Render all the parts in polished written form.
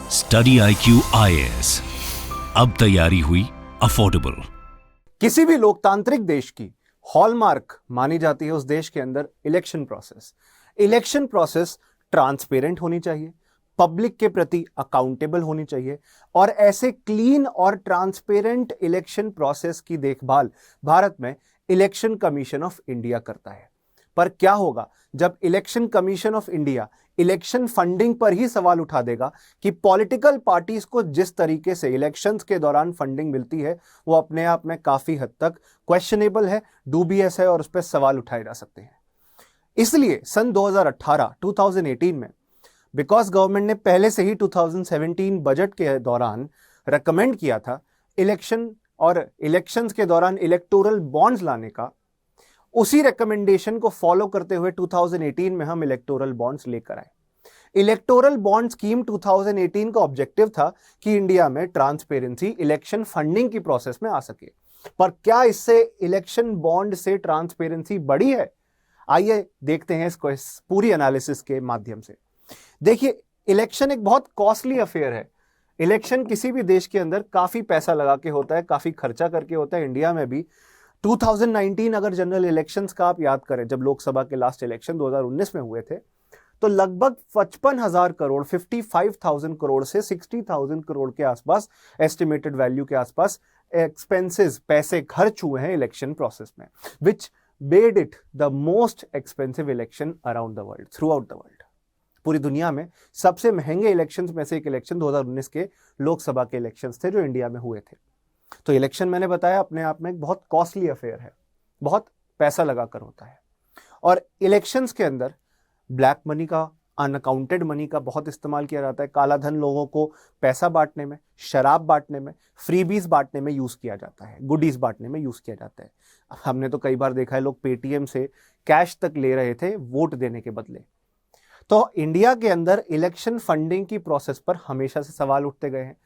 Study IQ IAS, अब तैयारी हुई अफोर्डेबल। किसी भी लोकतांत्रिक देश की हॉलमार्क मानी जाती है उस देश के अंदर election process. Election process transparent होनी चाहिए, पब्लिक के प्रति अकाउंटेबल होनी चाहिए और ऐसे क्लीन और ट्रांसपेरेंट इलेक्शन प्रोसेस की देखभाल भारत में इलेक्शन कमीशन ऑफ इंडिया करता है। पर क्या होगा जब election commission of India election funding पर ही सवाल उठा देगा कि पॉलिटिकल पार्टीज को जिस तरीके से इलेक्शंस के दौरान फंडिंग मिलती है वो अपने आप में काफी हद तक क्वेश्चनेबल है, डूबियस है और उस पर सवाल उठाए जा सकते हैं। इसलिए सन 2018 में बिकॉज गवर्नमेंट ने पहले से ही 2017 बजट के दौरान रेकमेंड किया था इलेक्शन और इलेक्शंस के दौरान इलेक्टोरल बॉन्ड्स लाने का, उसी रिकमेंडेशन को फॉलो करते हुए 2018 में हम इलेक्टोरल बॉन्ड्स लेकर आए। इलेक्टोरल बॉन्ड स्कीम 2018 का ऑब्जेक्टिव था कि इंडिया में ट्रांसपेरेंसी इलेक्शन फंडिंग की प्रोसेस में आ सके। पर क्या इससे इलेक्शन बॉन्ड से ट्रांसपेरेंसी बढ़ी है? आइए देखते हैं इसको इस पूरी एनालिसिस के माध्यम से। देखिए, इलेक्शन एक बहुत कॉस्टली अफेयर है। इलेक्शन किसी भी देश के अंदर काफी पैसा लगा के होता है, काफी खर्चा करके होता है। इंडिया में भी 2019 अगर जनरल इलेक्शंस का आप याद करें, जब लोकसभा के लास्ट इलेक्शन 2019 में हुए थे, तो लगभग 55,000 करोड़ 55,000 करोड़ से 60,000 करोड़ के आसपास एस्टिमेटेड वैल्यू के आसपास एक्सपेंसेस पैसे खर्च हुए हैं इलेक्शन प्रोसेस में, which made it the most expensive election around the world, through out the world. पूरी दुनिया में सबसे महंगे इलेक्शंस में से एक इलेक्शन 2019 के लोकसभा के इलेक्शंस थे जो इंडिया में हुए थे। तो इलेक्शन मैंने बताया अपने आप में एक बहुत कॉस्टली अफेयर है, बहुत पैसा लगाकर होता है। और इलेक्शंस के अंदर ब्लैक मनी का, अनअकाउंटेड मनी का बहुत इस्तेमाल किया जाता है। काला धन लोगों को पैसा बांटने में, शराब बांटने में, फ्रीबीज बांटने में यूज किया जाता है, गुडीज बांटने में यूज किया जाता है। हमने तो कई बार देखा है लोग पेटीएम से कैश तक ले रहे थे वोट देने के बदले। तो इंडिया के अंदर इलेक्शन फंडिंग की प्रोसेस पर हमेशा से सवाल उठते गए हैं।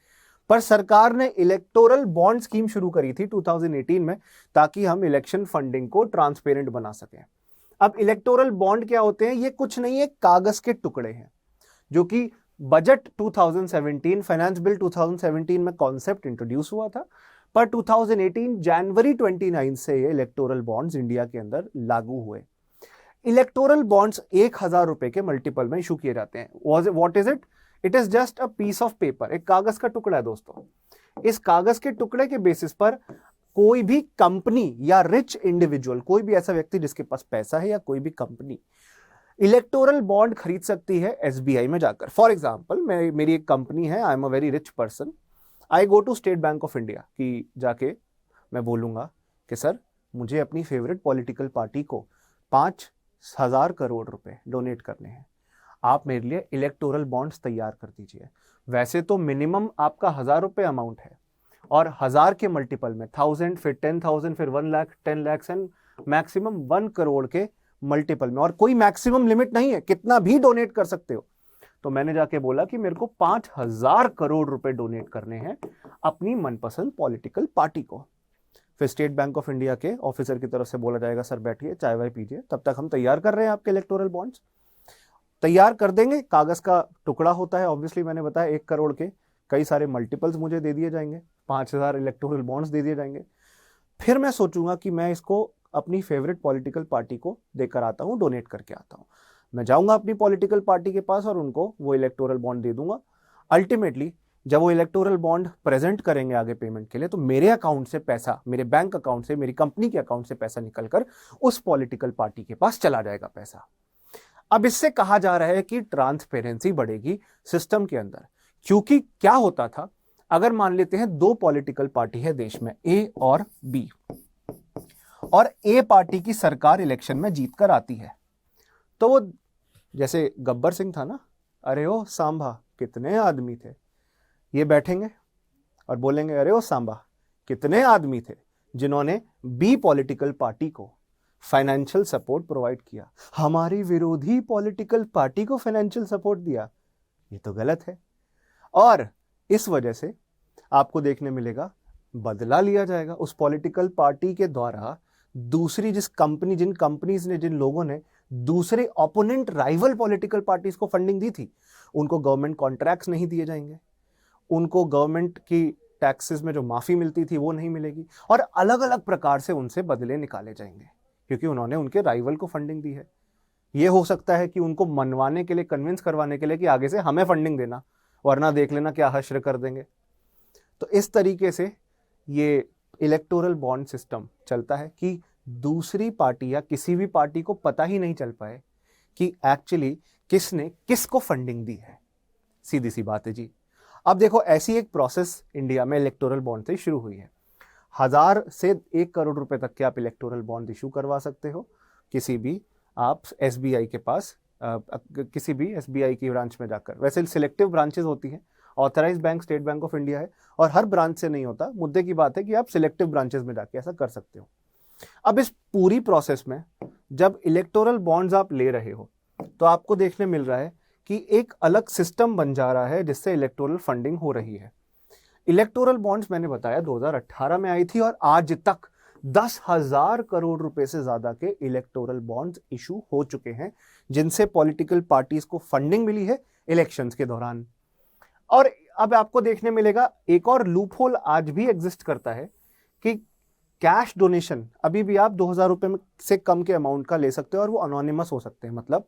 पर सरकार ने इलेक्टोरल बॉन्ड स्कीम शुरू करी थी 2018 में, ताकि हम इलेक्शन फंडिंग को ट्रांसपेरेंट बना सकें। अब इलेक्टोरल बॉन्ड क्या होते हैं? ये कुछ नहीं है, कागज के टुकड़े हैं जो कि बजट 2017 फाइनेंस बिल 2017 में कॉन्सेप्ट इंट्रोड्यूस हुआ था, पर 2018 जनवरी 29 से ये इलेक्टोरल बॉन्ड्स इंडिया के अंदर लागू हुए। इलेक्टोरल बॉन्ड्स 1,000 रुपए के मल्टीपल में इशू किए जाते हैं। What is it? It is just a piece of paper, एक कागज का टुकड़ा है दोस्तों। इस कागज के टुकड़े के बेसिस पर कोई भी कंपनी या रिच इंडिविजुअल, कोई भी ऐसा व्यक्ति जिसके पास पैसा है या कोई भी कंपनी इलेक्टोरल बॉन्ड खरीद सकती है एसबीआई में जाकर। फॉर एग्जाम्पल, मेरी एक कंपनी है, I am a very rich person, I go to State Bank of India कि जाके मैं बोलूंगा कि सर मुझे अपनी फेवरेट पॉलिटिकल पार्टी को 5,000 करोड़ रुपए डोनेट करने हैं, आप मेरे लिए इलेक्टोरल बॉन्ड्स तैयार कर दीजिए। वैसे तो मिनिमम आपका 1,000 रुपए अमाउंट है और 1,000 के मल्टीपल में 1,000, फिर 10,000, फिर 1 लाख, 10 लाख एंड मैक्सिमम 1 करोड़ के मल्टीपल में, और कोई मैक्सिमम लिमिट नहीं है, कितना भी डोनेट कर सकते हो। तो मैंने जाके बोला कि मेरे को 5,000 करोड़ रुपए डोनेट करने हैं अपनी मनपसंद पॉलिटिकल पार्टी को। फिर स्टेट बैंक ऑफ इंडिया के ऑफिसर की तरफ से बोला जाएगा, सर बैठिए, चाय वाय पीजिए, तब तक हम तैयार कर रहे हैं आपके इलेक्टोरल बॉन्ड्स। तैयार कर देंगे, कागज का टुकड़ा होता है, ऑब्वियसली मैंने बताया 1 करोड़ के कई सारे मल्टीपल्स मुझे दे दिए जाएंगे, 5,000 इलेक्टोरल बॉन्ड्स दे दिए जाएंगे। फिर मैं सोचूंगा कि मैं इसको अपनी फेवरेट पॉलिटिकल पार्टी को देकर आता हूं, डोनेट करके आता हूं। मैं जाऊंगा अपनी पॉलिटिकल पार्टी के पास और उनको वो इलेक्टोरल बॉन्ड दे दूंगा। अल्टीमेटली जब वो इलेक्टोरल बॉन्ड प्रेजेंट करेंगे आगे पेमेंट के लिए, तो मेरे अकाउंट से पैसा, मेरे बैंक अकाउंट से, मेरी कंपनी के अकाउंट से पैसा निकलकर उस पॉलिटिकल पार्टी के पास चला जाएगा पैसा। अब इससे कहा जा रहा है कि ट्रांसपेरेंसी बढ़ेगी सिस्टम के अंदर, क्योंकि क्या होता था, अगर मान लेते हैं 2 पॉलिटिकल पार्टी है देश में, ए और बी, और ए पार्टी की सरकार इलेक्शन में जीत कर आती है, तो वो जैसे गब्बर सिंह था ना, अरे ओ सांभा कितने आदमी थे, ये बैठेंगे और बोलेंगे अरे ओ सांभा कितने आदमी थे जिन्होंने बी पॉलिटिकल पार्टी को फाइनेंशियल सपोर्ट प्रोवाइड किया, हमारी विरोधी पॉलिटिकल पार्टी को फाइनेंशियल सपोर्ट दिया, ये तो गलत है। और इस वजह से आपको देखने मिलेगा बदला लिया जाएगा उस पॉलिटिकल पार्टी के द्वारा। दूसरी जिन कंपनीज ने, जिन लोगों ने दूसरे ओपोनेंट राइवल पॉलिटिकल पार्टीज को फंडिंग दी थी, उनको गवर्नमेंट कॉन्ट्रैक्ट्स नहीं दिए जाएंगे, उनको गवर्नमेंट की टैक्सेस में जो माफी मिलती थी वो नहीं मिलेगी, और अलग अलग प्रकार से उनसे बदले निकाले जाएंगे क्योंकि उन्होंने उनके राइवल को फंडिंग दी है। ये हो सकता है कि उनको मनवाने के लिए, कन्विंस करवाने के लिए कि आगे से हमें फंडिंग देना, वरना देख लेना क्या हश्र कर देंगे। तो इस तरीके से ये इलेक्टोरल बॉन्ड सिस्टम चलता है कि दूसरी पार्टी या किसी भी पार्टी को पता ही नहीं चल पाए कि एक्चुअली किसने किसको फंडिंग दी है। सीधी सी बात है जी। अब देखो, ऐसी एक प्रोसेस इंडिया में इलेक्टोरल बॉन्ड से शुरू हुई है। 1000 से 1 करोड़ रुपए तक के आप इलेक्टोरल बॉन्ड इशू करवा सकते हो किसी भी, आप एसबीआई के पास, किसी भी एसबीआई की ब्रांच में जाकर। वैसे सिलेक्टिव ब्रांचेस होती हैं, authorise bank State Bank of India है, और हर ब्रांच से नहीं होता। मुद्दे की बात है कि आप सिलेक्टिव ब्रांचेस में जाके ऐसा कर सकते हो। अब इस पूरी प्रोसेस में जब इलेक्टोरल बॉन्ड्स आप ले रहे हो तो आपको देखने मिल रहा है कि एक अलग सिस्टम बन जा रहा है जिससे इलेक्टोरल फंडिंग हो रही है। इलेक्टोरल बॉन्ड्स मैंने बताया 2018 में आई थी, और आज तक 10,000 करोड़ रुपए से ज्यादा के इलेक्टोरल बॉन्ड्स इशू हो चुके हैं, जिनसे पॉलिटिकल पार्टीज को फंडिंग मिली है इलेक्शंस के दौरान। और अब आपको देखने मिलेगा एक और लूप होल आज भी एग्जिस्ट करता है कि कैश डोनेशन अभी भी आप 2,000 रुपए से कम के अमाउंट का ले सकते हो, और वो अनोनिमस हो सकते हैं। मतलब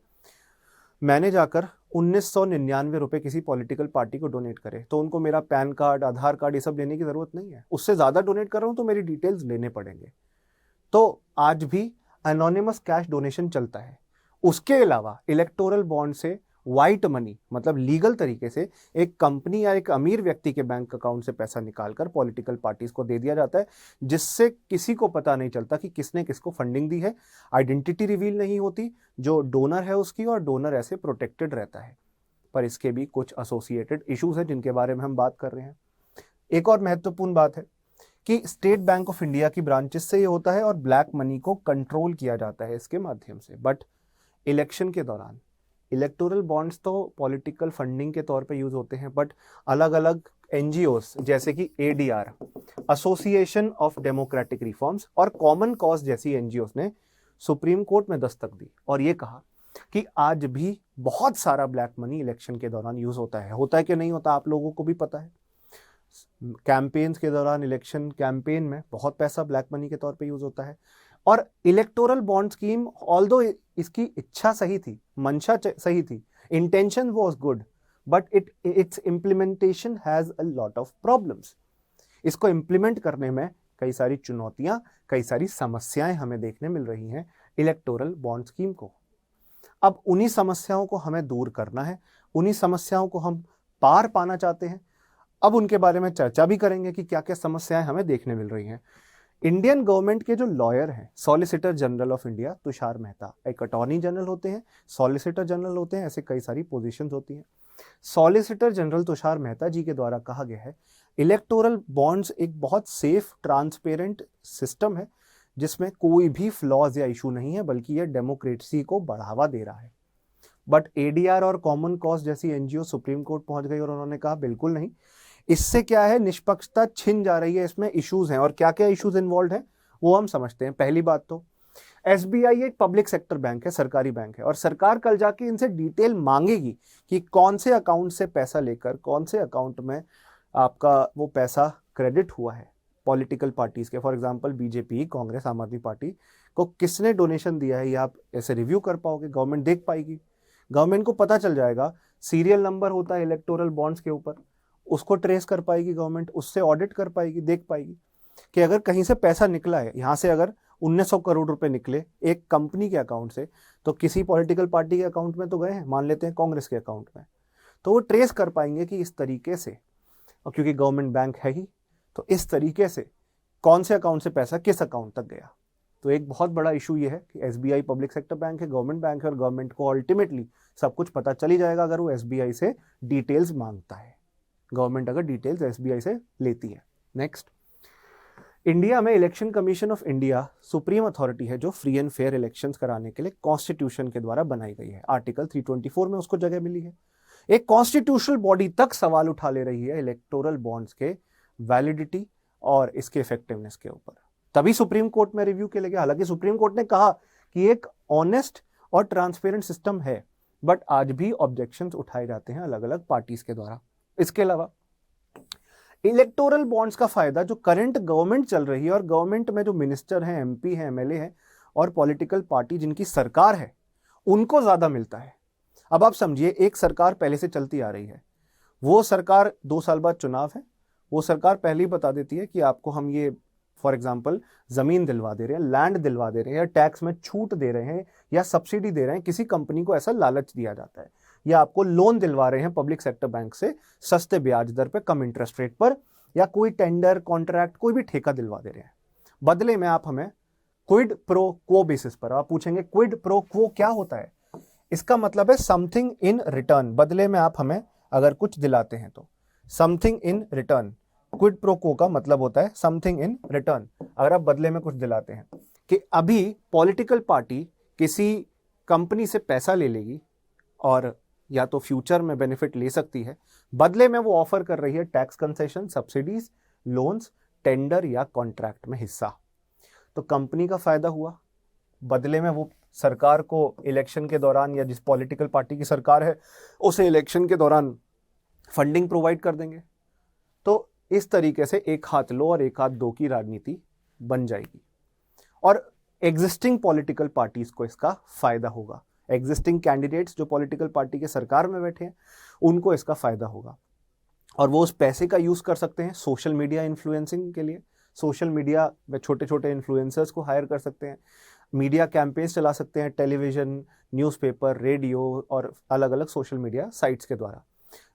मैंने जाकर 1999 रुपए किसी पॉलिटिकल पार्टी को डोनेट करे तो उनको मेरा पैन कार्ड, आधार कार्ड ये सब लेने की जरूरत नहीं है। उससे ज्यादा डोनेट कर रहा हूं तो मेरी डिटेल्स लेने पड़ेंगे। तो आज भी एनोनिमस कैश डोनेशन चलता है। उसके अलावा इलेक्टोरल बॉन्ड से व्हाइट मनी, मतलब लीगल तरीके से एक कंपनी या एक अमीर व्यक्ति के बैंक अकाउंट से पैसा निकालकर पॉलिटिकल पार्टीज को दे दिया जाता है, जिससे किसी को पता नहीं चलता कि किसने किसको फंडिंग दी है। आइडेंटिटी रिवील नहीं होती जो डोनर है उसकी, और डोनर ऐसे प्रोटेक्टेड रहता है। पर इसके भी कुछ एसोसिएटेड इश्यूज हैं जिनके बारे में हम बात कर रहे हैं। एक और महत्वपूर्ण बात है कि स्टेट बैंक ऑफ इंडिया की ब्रांचेस से ये होता है, और ब्लैक मनी को कंट्रोल किया जाता है इसके माध्यम से। बट इलेक्शन के दौरान इलेक्टोरल बॉन्ड्स तो पॉलिटिकल फंडिंग के तौर पे यूज होते हैं, बट अलग अलग एनजीओस जैसे कि ADR, association of democratic reforms, और कॉमन कॉज जैसी एनजीओस ने सुप्रीम कोर्ट में दस्तक दी और ये कहा कि आज भी बहुत सारा ब्लैक मनी इलेक्शन के दौरान यूज होता है। होता है कि नहीं होता आप लोगों को भी पता है। कैंपेन्स के दौरान, इलेक्शन कैंपेन में बहुत पैसा ब्लैक मनी के तौर पे यूज होता है। और इलेक्टोरल बॉन्ड स्कीम, ऑल्दो इसकी इच्छा सही थी, मंशा सही थी, intention was good, but it's implementation has a lot of problems. इसको इम्प्लीमेंट करने में कई सारी चुनौतियां, कई सारी समस्याएं हमें देखने मिल रही हैं इलेक्टोरल बॉन्ड स्कीम को। अब उन्हीं समस्याओं को हमें दूर करना है, उन्हीं समस्याओं को हम पार पाना चाहते हैं। अब उनके बारे में चर्चा भी करेंगे कि क्या क्या समस्याएं हमें देखने मिल रही हैं। इंडियन गवर्नमेंट के जो लॉयर हैं, solicitor general of India Tushar Mehta, एक अटॉर्नी जनरल होते हैं, सॉलिसिटर जनरल होते हैं, ऐसे कई सारी पोजीशंस होती हैं। सॉलिसिटर जनरल तुषार मेहता जी के द्वारा कहा गया है इलेक्टोरल बॉन्ड्स एक बहुत सेफ, ट्रांसपेरेंट सिस्टम है जिसमें कोई भी फ्लॉज या इशू नहीं है, बल्कि यह डेमोक्रेसी को बढ़ावा दे रहा है। बट एडीआर और कॉमन कॉज जैसी एनजीओ सुप्रीम कोर्ट पहुंच गई और उन्होंने कहा बिल्कुल नहीं, इससे क्या है, निष्पक्षता छिन जा रही है, इसमें इश्यूज हैं। और क्या क्या इश्यूज इन्वॉल्व हैं वो हम समझते हैं। पहली बात तो एसबीआई एक पब्लिक सेक्टर बैंक है, सरकारी बैंक है, और सरकार कल जाके इनसे डिटेल मांगेगी कि कौन से अकाउंट से पैसा लेकर कौन से अकाउंट में आपका वो पैसा क्रेडिट हुआ है पॉलिटिकल पार्टीज के। फॉर एग्जांपल बीजेपी, कांग्रेस, आम आदमी पार्टी को किसने डोनेशन दिया है, ये आप ऐसे रिव्यू कर पाओगे, गवर्नमेंट देख पाएगी, गवर्नमेंट को पता चल जाएगा। सीरियल नंबर होता है इलेक्टोरल बॉन्ड्स के ऊपर, उसको ट्रेस कर पाएगी गवर्नमेंट, उससे ऑडिट कर पाएगी, देख पाएगी कि अगर कहीं से पैसा निकला है, यहाँ से अगर 1900 करोड़ रुपए निकले एक कंपनी के अकाउंट से, तो किसी पॉलिटिकल पार्टी के अकाउंट में तो गए हैं, मान लेते हैं कांग्रेस के अकाउंट में, तो वो ट्रेस कर पाएंगे कि इस तरीके से, और क्योंकि गवर्नमेंट बैंक है ही, तो इस तरीके से कौन से अकाउंट से पैसा किस अकाउंट तक गया। तो एक बहुत बड़ा इशू ये है कि एसबीआई पब्लिक सेक्टर बैंक है, गवर्नमेंट बैंक है, और गवर्नमेंट को अल्टीमेटली सब कुछ पता चल ही जाएगा अगर वो एसबीआई से डिटेल्स मांगता है, गवर्नमेंट अगर डिटेल्स एसबीआई से लेती है। नेक्स्ट, इंडिया में election commission of India supreme authority है जो फ्री एंड फेयर इलेक्शंस कराने के लिए कॉन्स्टिट्यूशन के द्वारा बनाई गई है। आर्टिकल 324 में उसको जगह मिली है। एक कॉन्स्टिट्यूशनल बॉडी तक सवाल उठा ले रही है इलेक्टोरल बॉन्ड्स के वैलिडिटी और इसके इफेक्टिवनेस के ऊपर, तभी सुप्रीम कोर्ट में रिव्यू के लिए गया। हालांकि सुप्रीम कोर्ट ने कहा कि एक ऑनेस्ट और ट्रांसपेरेंट सिस्टम है, बट आज भी ऑब्जेक्शंस उठाए जाते हैं अलग अलग पार्टीज के द्वारा। इसके अलावा इलेक्टोरल बॉन्ड्स का फायदा जो करंट गवर्नमेंट चल रही है और गवर्नमेंट में जो मिनिस्टर हैं, एमपी हैं, एमएलए हैं और पॉलिटिकल पार्टी जिनकी सरकार है उनको ज्यादा मिलता है। अब आप समझिए, एक सरकार पहले से चलती आ रही है, वो सरकार 2 साल बाद चुनाव है, वो सरकार पहले ही बता देती है कि आपको हम ये फॉर एग्जाम्पल जमीन दिलवा दे रहे हैं, लैंड दिलवा दे रहे हैं, या टैक्स में छूट दे रहे हैं या सब्सिडी दे रहे हैं। किसी कंपनी को ऐसा लालच दिया जाता है, या आपको लोन दिलवा रहे हैं पब्लिक सेक्टर बैंक से सस्ते ब्याज दर पे, कम इंटरेस्ट रेट पर, या कोई टेंडर कॉन्ट्रैक्ट कोई भी ठेका दिलवा दे रहे हैं। बदले में आप हमें क्विड प्रो क्वो बेसिस पर, आप पूछेंगे क्विड प्रो क्वो क्या होता है? इसका मतलब है समथिंग इन रिटर्न। बदले में आप हमें अगर कुछ दिलाते हैं तो something in return. Quid pro quo का मतलब होता है समथिंग इन रिटर्न। अगर आप बदले में कुछ दिलाते हैं कि अभी पॉलिटिकल पार्टी किसी कंपनी से पैसा ले लेगी और या तो फ्यूचर में बेनिफिट ले सकती है, बदले में वो ऑफर कर रही है tax concession, subsidies, loans, tender या कॉन्ट्रैक्ट में हिस्सा, तो कंपनी का फायदा हुआ। बदले में वो सरकार को इलेक्शन के दौरान, या जिस पॉलिटिकल पार्टी की सरकार है उसे इलेक्शन के दौरान फंडिंग प्रोवाइड कर देंगे। तो इस तरीके से एक हाथ लो और एक हाथ दो की राजनीति बन जाएगी और एग्जिस्टिंग पॉलिटिकल पार्टीज को इसका फायदा होगा। एग्जिस्टिंग कैंडिडेट्स जो पॉलिटिकल पार्टी के सरकार में बैठे हैं उनको इसका फायदा होगा और वो उस पैसे का यूज कर सकते हैं सोशल मीडिया इन्फ्लुएंसिंग के लिए। सोशल मीडिया में छोटे छोटे इन्फ्लुएंसर्स को हायर कर सकते हैं, मीडिया कैंपेन्स चला सकते हैं, टेलीविजन, न्यूज़पेपर, रेडियो और अलग अलग सोशल मीडिया साइट्स के द्वारा।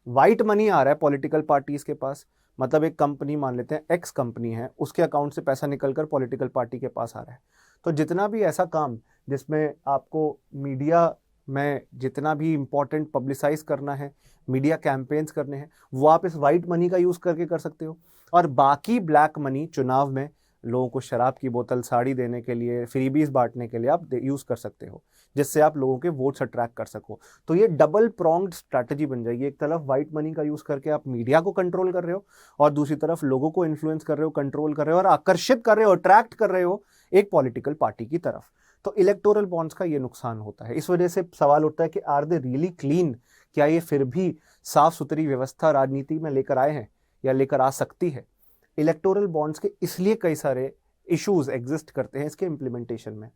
वाइट मनी आ रहा है पॉलिटिकल पार्टीज के पास, मतलब एक कंपनी, मान लेते हैं एक्स कंपनी है, उसके अकाउंट से पैसा निकलकर पॉलिटिकल पार्टी के पास आ रहा है। तो जितना भी ऐसा काम जिसमें आपको मीडिया में जितना भी इंपॉर्टेंट पब्लिसाइज करना है, मीडिया कैंपेन्स करने हैं, वो आप इस वाइट मनी का यूज करके कर सकते हो। और बाकी ब्लैक मनी चुनाव में लोगों को शराब की बोतल, साड़ी देने के लिए, फ्रीबीज बांटने के लिए आप यूज कर सकते हो, जिससे आप लोगों के वोट्स अट्रैक्ट कर सको। तो ये डबल प्रोंग्ड स्ट्रैटेजी बन जाएगी। एक तरफ व्हाइट मनी का यूज करके आप मीडिया को कंट्रोल कर रहे हो और दूसरी तरफ लोगों को इन्फ्लुएंस कर रहे हो, कंट्रोल कर रहे हो और आकर्षित कर रहे हो, अट्रैक्ट कर रहे हो एक पॉलिटिकल पार्टी की तरफ। तो इलेक्टोरल बॉन्ड्स का ये नुकसान होता है। इस वजह से सवाल उठता है कि आर दे रियली क्लीन? क्या ये फिर भी साफ सुथरी व्यवस्था राजनीति में लेकर आए हैं या लेकर आ सकती है? इलेक्टोरल बॉन्ड्स के इसलिए कई सारे इश्यूज एग्जिस्ट करते हैं इसके इम्प्लीमेंटेशन में।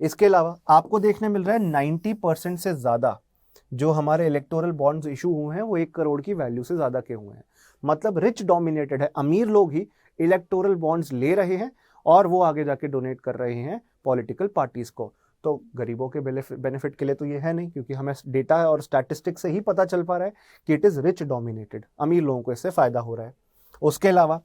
इसके अलावा आपको देखने मिल रहा है 90% से ज्यादा जो हमारे इलेक्टोरल बॉन्ड्स इशू हुए हैं वो 1 करोड़ की वैल्यू से ज्यादा के हुए हैं। मतलब रिच डोमिनेटेड है, अमीर लोग ही इलेक्टोरल बॉन्ड्स ले रहे हैं और वो आगे जाके डोनेट कर रहे हैं पॉलिटिकल पार्टीज को। तो गरीबों के बेनिफिट के लिए तो ये है नहीं, क्योंकि हमें डेटा और स्टैटिस्टिक्स से ही पता चल पा रहा है कि इट इज रिच डोमिनेटेड, अमीर लोगों को इससे फायदा हो रहा है। उसके अलावा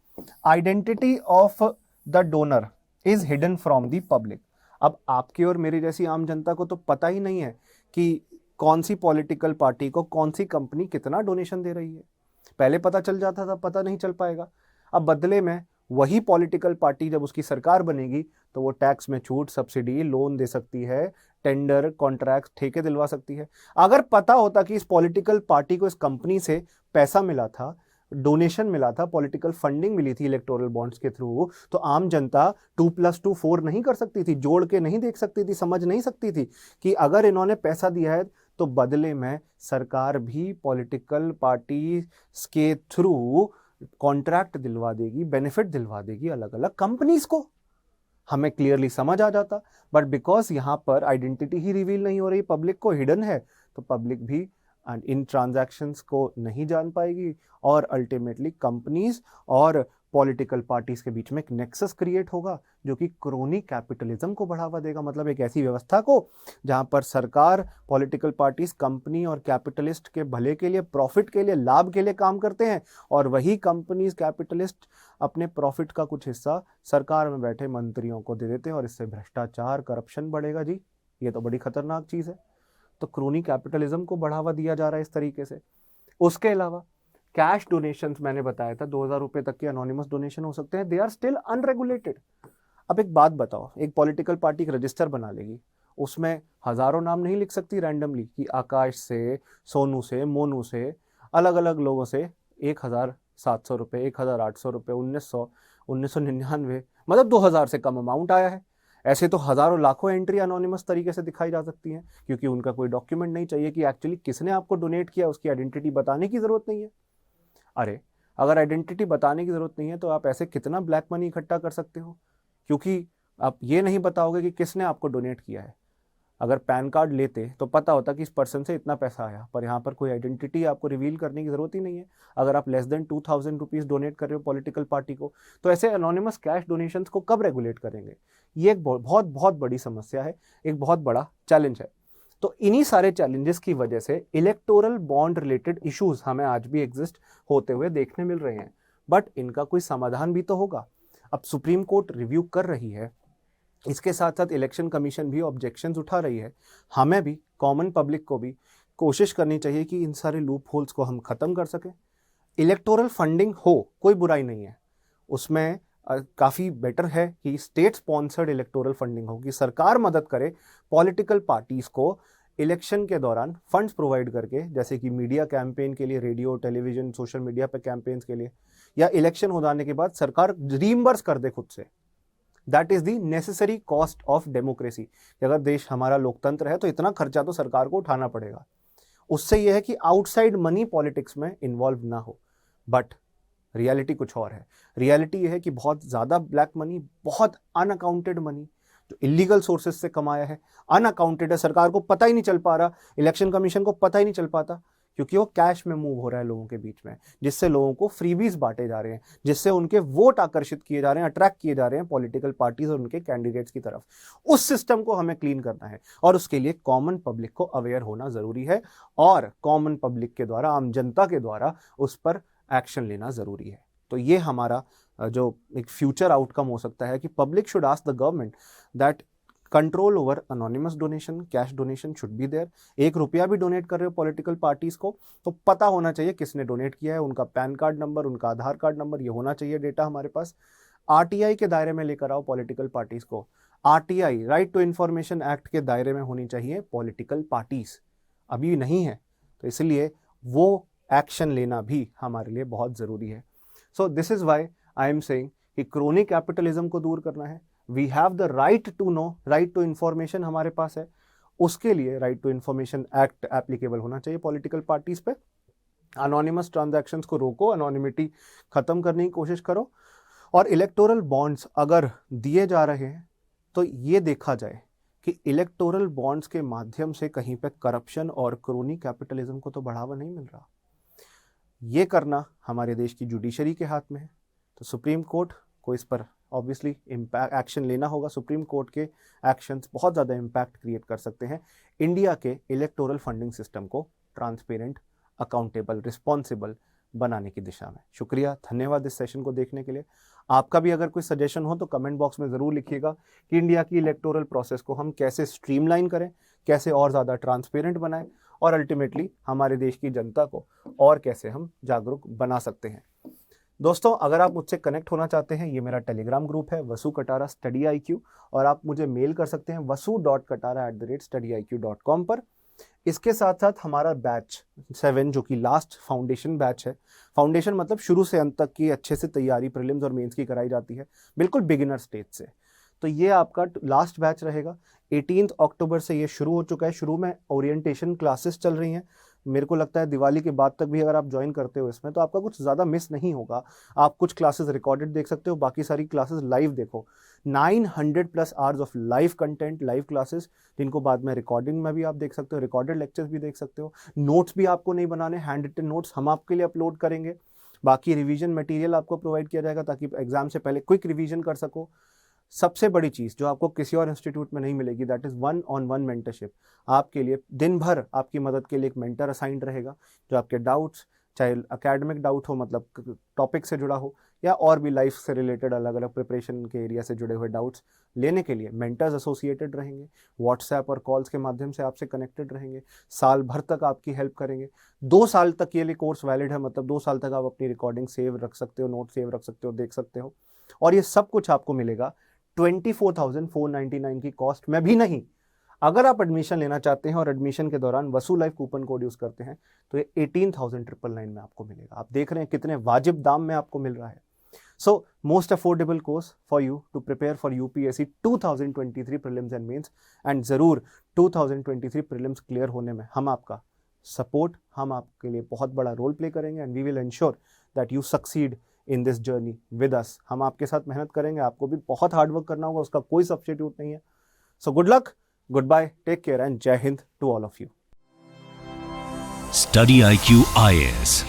identity of the donor is hidden from the public. अब आपकी और मेरी जैसी आम जनता को तो पता ही नहीं है कि कौन सी पॉलिटिकल पार्टी को कौन सी कंपनी कितना डोनेशन दे रही है। पहले पता चल जाता था, पता नहीं चल पाएगा। अब बदले में वही पॉलिटिकल पार्टी जब उसकी सरकार बनेगी तो वो टैक्स में छूट, सब्सिडी, लोन दे सकती है, टेंडर, कॉन्ट्रैक्ट, ठेके दिलवा सकती है। अगर पता होता कि इस पॉलिटिकल पार्टी को इस कंपनी से पैसा मिला था, डोनेशन मिला था, पॉलिटिकल फंडिंग मिली थी इलेक्टोरल बॉन्ड्स के थ्रू, तो आम जनता 2+2 4 नहीं कर सकती थी, जोड़ के नहीं देख सकती थी, समझ नहीं सकती थी कि अगर इन्होंने पैसा दिया है तो बदले में सरकार भी पॉलिटिकल पार्टी के थ्रू कॉन्ट्रैक्ट दिलवा देगी, बेनिफिट दिलवा देगी अलग अलग कंपनीज को। हमें क्लियरली समझ आ जाता, बट बिकॉज यहां पर आइडेंटिटी ही रिवील नहीं हो रही, पब्लिक को हिडन है, तो पब्लिक भी इन ट्रांजैक्शंस को नहीं जान पाएगी और अल्टीमेटली कंपनीज और पॉलिटिकल पार्टीज के बीच में एक नेक्सस क्रिएट होगा जो कि क्रोनी कैपिटलिज्म को बढ़ावा देगा। मतलब एक ऐसी व्यवस्था को जहां पर सरकार, पॉलिटिकल पार्टीज, कंपनी और कैपिटलिस्ट के भले के लिए, प्रॉफिट के लिए, लाभ के लिए काम करते हैं और वही कंपनीज, कैपिटलिस्ट अपने प्रॉफिट का कुछ हिस्सा सरकार में बैठे मंत्रियों को दे देते हैं और इससे भ्रष्टाचार, करप्शन बढ़ेगा। जी ये तो बड़ी खतरनाक चीज है। तो क्रोनी कैपिटलिज्म को बढ़ावा दिया जा रहा है इस तरीके से। उसके अलावा कैश डोनेशंस, मैंने बताया था 2000 रुपए तक के अनोनिमस डोनेशन हो सकते हैं, दे आर स्टिल अनरेगुलेटेड। अब एक बात बताओ, एक पॉलिटिकल पार्टी एक रजिस्टर बना लेगी, उसमें हजारों नाम नहीं लिख सकती रैंडमली कि आकाश से, सोनू से, मोनू से, अलग अलग लोगों से 1700 रुपये, 1800 रुपये, 1900, 1999, मतलब 2000 से कम अमाउंट आया है। ऐसे तो हजारों लाखों एंट्री अनोनिमस तरीके से दिखाई जा सकती हैं, क्योंकि उनका कोई डॉक्यूमेंट नहीं चाहिए कि एक्चुअली किसने आपको डोनेट किया, उसकी आइडेंटिटी बताने की जरूरत नहीं है। अरे अगर आइडेंटिटी बताने की ज़रूरत नहीं है तो आप ऐसे कितना ब्लैक मनी इकट्ठा कर सकते हो, क्योंकि आप ये नहीं बताओगे कि किसने आपको डोनेट किया है। अगर पैन कार्ड लेते तो पता होता कि इस पर्सन से इतना पैसा आया, पर यहाँ पर कोई आइडेंटिटी आपको रिवील करने की ज़रूरत ही नहीं है। अगर आप लेस देन 2000 रुपीज़ डोनेट कर रहे हो पॉलिटिकल पार्टी को, तो ऐसे अनोनिमस कैश डोनेशंस को कब रेगुलेट करेंगे? ये एक बहुत बहुत बड़ी समस्या है, एक बहुत बड़ा चैलेंज है। तो इन्हीं सारे चैलेंजेस की वजह से इलेक्टोरल बॉन्ड रिलेटेड इश्यूज हमें आज भी एग्जिस्ट होते हुए देखने मिल रहे हैं, बट इनका कोई समाधान भी तो होगा। अब सुप्रीम कोर्ट रिव्यू कर रही है, इसके साथ साथ इलेक्शन कमीशन भी ऑब्जेक्शंस उठा रही है। हमें भी, कॉमन पब्लिक को भी कोशिश करनी चाहिए कि इन सारे लूप होल्स को हम खत्म कर सकें। इलेक्टोरल फंडिंग हो, कोई बुराई नहीं है उसमें, काफ़ी बेटर है कि स्टेट स्पॉन्सर्ड इलेक्टोरल फंडिंग हो, कि सरकार मदद करे पॉलिटिकल पार्टीज को इलेक्शन के दौरान फंड्स प्रोवाइड करके, जैसे कि मीडिया कैंपेन के लिए, रेडियो, टेलीविजन, सोशल मीडिया पे कैंपेन्स के लिए, या इलेक्शन हो जाने के बाद सरकार रीइंबर्स कर दे खुद से। That is the necessary cost of democracy, कि अगर देश हमारा लोकतंत्र है तो इतना खर्चा तो सरकार को उठाना पड़ेगा। उससे यह है कि आउटसाइड मनी पॉलिटिक्स में इन्वॉल्व ना हो, बट रियलिटी कुछ और है। रियलिटी यह है कि बहुत ज़्यादा ब्लैक मनी, बहुत अनअकाउंटेड मनी जो इलीगल सोर्सेज से कमाया है, अनअकाउंटेड है, सरकार को पता ही नहीं चल पा रहा, इलेक्शन कमीशन को पता ही नहीं चल पाता, क्योंकि वो कैश में मूव हो रहा है लोगों के बीच में, जिससे लोगों को फ्रीबीज बांटे जा रहे हैं, जिससे उनके वोट आकर्षित किए जा रहे हैं, अट्रैक्ट किए जा रहे हैं पॉलिटिकल पार्टीज और उनके कैंडिडेट्स की तरफ। उस सिस्टम को हमें क्लीन करना है, और उसके लिए कॉमन पब्लिक को अवेयर होना जरूरी है, और कॉमन पब्लिक के द्वारा, आम जनता के द्वारा उस पर एक्शन लेना जरूरी है। तो ये हमारा जो एक फ्यूचर आउटकम हो सकता है कि public should ask the government that control over anonymous donation, cash donation should be there. 1 रुपया भी डोनेट कर रहे हो पॉलिटिकल पार्टीज को तो पता होना चाहिए किसने डोनेट किया है, उनका पैन कार्ड नंबर, उनका आधार कार्ड नंबर, ये होना चाहिए डेटा हमारे पास। आरटीआई के दायरे में लेकर आओ पॉलिटिकल पार्टीज को। RTI, right to information act के दायरे में होनी चाहिए पॉलिटिकल पार्टीज, अभी नहीं है, तो इसलिए वो एक्शन लेना भी हमारे लिए बहुत ज़रूरी है। So this is why I am saying कि क्रोनी कैपिटलिज्म को दूर करना है। We have the right to know, right to information हमारे पास है, उसके लिए right to information act applicable होना चाहिए पॉलिटिकल पार्टीज पे। अनोनिमस ट्रांजैक्शंस को रोको, अनोनिमिटी खत्म करने की कोशिश करो, और इलेक्टोरल बॉन्ड्स अगर दिए जा रहे हैं तो ये देखा जाए कि इलेक्टोरल बॉन्ड्स के माध्यम से कहीं पे करप्शन और क्रोनी कैपिटलिज्म को तो बढ़ावा नहीं मिल रहा। ये करना हमारे देश की जुडिशरी के हाथ में है, तो सुप्रीम कोर्ट को इस पर ऑब्वियसली एक्शन लेना होगा। सुप्रीम कोर्ट के एक्शंस बहुत ज़्यादा इम्पैक्ट क्रिएट कर सकते हैं इंडिया के इलेक्टोरल फंडिंग सिस्टम को ट्रांसपेरेंट, अकाउंटेबल, रिस्पॉन्सिबल बनाने की दिशा में। शुक्रिया, धन्यवाद इस सेशन को देखने के लिए। आपका भी अगर कोई सजेशन हो तो कमेंट बॉक्स में ज़रूर लिखिएगा कि इंडिया की इलेक्टोरल प्रोसेस को हम कैसे स्ट्रीमलाइन करें, कैसे और ज़्यादा ट्रांसपेरेंट बनाएं, और अल्टीमेटली हमारे देश की जनता को और कैसे हम जागरूक बना सकते हैं। दोस्तों, अगर आप मुझसे कनेक्ट होना चाहते हैं, ये मेरा टेलीग्राम ग्रुप है वसु कटारा स्टडी IQ, और आप मुझे मेल कर सकते हैं vasu.katara@studyIQ.com पर। इसके साथ साथ हमारा बैच 7 जो कि लास्ट फाउंडेशन बैच है, फाउंडेशन मतलब शुरू से अंत तक की अच्छे से तैयारी प्रीलिम्स और मेंस की कराई जाती है, बिल्कुल बिगिनर स्टेज से, तो ये आपका लास्ट बैच रहेगा। 18 अक्टूबर से ये शुरू हो चुका है। शुरू में ओरिएंटेशन क्लासेस चल रही हैं, मेरे को लगता है दिवाली के बाद तक भी अगर आप ज्वाइन करते हो इसमें तो आपका कुछ ज़्यादा मिस नहीं होगा। आप कुछ क्लासेस रिकॉर्डेड देख सकते हो, बाकी सारी क्लासेस लाइव देखो। 900+ hours of live content, live classes, जिनको बाद में रिकॉर्डिंग में भी आप देख सकते हो, रिकॉर्डेड लेक्चर्स भी देख सकते हो। नोट्स भी आपको नहीं बनाने, हैंड रिटन नोट्स हम आपके लिए अपलोड करेंगे। बाकी रिवीजन मटेरियल आपको प्रोवाइड किया जाएगा ताकि एग्जाम से पहले क्विक रिवीजन कर सको। सबसे बड़ी चीज़ जो आपको किसी और इंस्टीट्यूट में नहीं मिलेगी, दैट इज़ 1-on-1 मेंटरशिप। आपके लिए दिन भर आपकी मदद के लिए एक मेंटर असाइंड रहेगा, जो आपके डाउट्स, चाहे एकेडमिक डाउट हो, मतलब टॉपिक से जुड़ा हो, या और भी लाइफ से रिलेटेड अलग अलग प्रिपरेशन के एरिया से जुड़े हुए डाउट्स लेने के लिए मेंटर्स एसोसिएटेड रहेंगे। व्हाट्सएप और कॉल्स के माध्यम से आपसे कनेक्टेड रहेंगे, साल भर तक आपकी हेल्प करेंगे। 2 साल तक ये लिए कोर्स वैलिड है, मतलब 2 साल तक आप अपनी रिकॉर्डिंग सेव रख सकते हो, नोट सेव रख सकते हो, देख सकते हो। और ये सब कुछ आपको मिलेगा 24,499 की कॉस्ट में भी नहीं। अगर आप एडमिशन लेना चाहते हैं और एडमिशन के दौरान वसु लाइफ कूपन कोड यूज करते हैं तो ये 18,999 में आपको मिलेगा। आप देख रहे हैं कितने वाजिब दाम में आपको मिल रहा है। So most affordable course for you to prepare for UPSC 2023 prelims and mains, and जरूर 2023 प्रीलिम्स क्लियर होने में हम आपका सपोर्ट, हम आपके लिए बहुत बड़ा रोल प्ले करेंगे and we will ensure that you succeed in this journey with us. हम आपके साथ मेहनत करेंगे, आपको भी बहुत हार्ड वर्क करना होगा, उसका कोई सब्स्टिट्यूट नहीं है। So good luck, good bye, take care and Jai Hind to all of you. Study IQ IAS,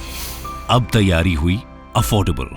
अब तैयारी हुई अफोर्डेबल।